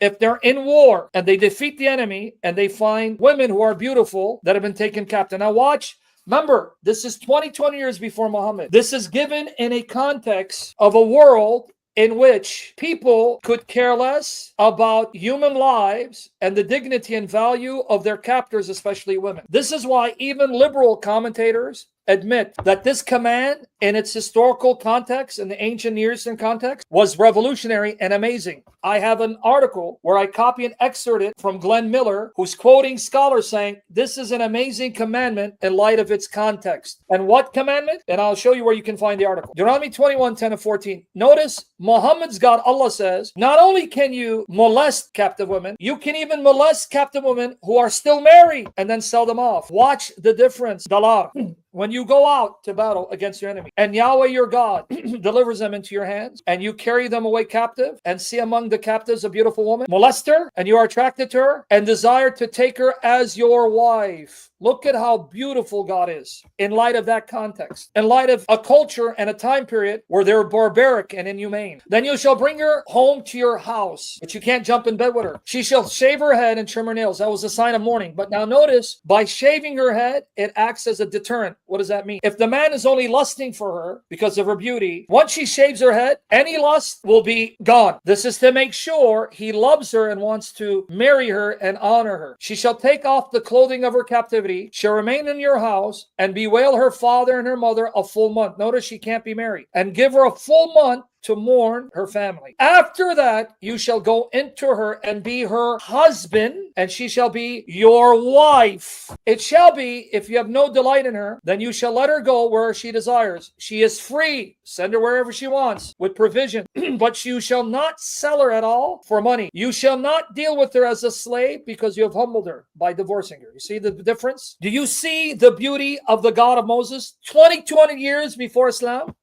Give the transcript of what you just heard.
If they're in war and they defeat the enemy and they find women who are beautiful that have been taken captive. Now watch. Remember, this is 20 years before Muhammad. This is given in a context of a world in which people could care less about human lives and the dignity and value of their captors, especially women. This is why even liberal commentators admit that this command in its historical context, in the ancient Near Eastern context, was revolutionary and amazing. I have an article where I copy and excerpt it from Glenn Miller, who's quoting scholars saying, this is an amazing commandment in light of its context. And what commandment? And I'll show you where you can find the article. Deuteronomy 21, 10 and 14. Notice Muhammad's God, Allah says, not only can you molest captive women, you can even molest captive women who are still married and then sell them off. Watch the difference. Dalar. When you go out to battle against your enemy and Yahweh your God delivers them into your hands and you carry them away captive and see among the captives a beautiful woman, molest her, and you are attracted to her and desire to take her as your wife. Look at how beautiful God is in light of that context, in light of a culture and a time period where they're barbaric and inhumane. Then you shall bring her home to your house, but you can't jump in bed with her. She shall shave her head and trim her nails. That was a sign of mourning. But now notice, by shaving her head, it acts as a deterrent. What does that mean? If the man is only lusting for her because of her beauty, once she shaves her head, any lust will be gone. This is to make sure he loves her and wants to marry her and honor her. She shall take off the clothing of her captivity, shall remain in your house, and bewail her father and her mother a full month. Notice she can't be married. And give her a full month to mourn her family. After that, you shall go into her and be her husband, and she shall be your wife. It shall be, if you have no delight in her, then you shall let her go where she desires. She is free. Send her wherever she wants with provision. But you shall not sell her at all for money. You shall not deal with her as a slave because you have humbled her by divorcing her. You see the difference? Do you see the beauty of the God of Moses? 2,200 years before Islam?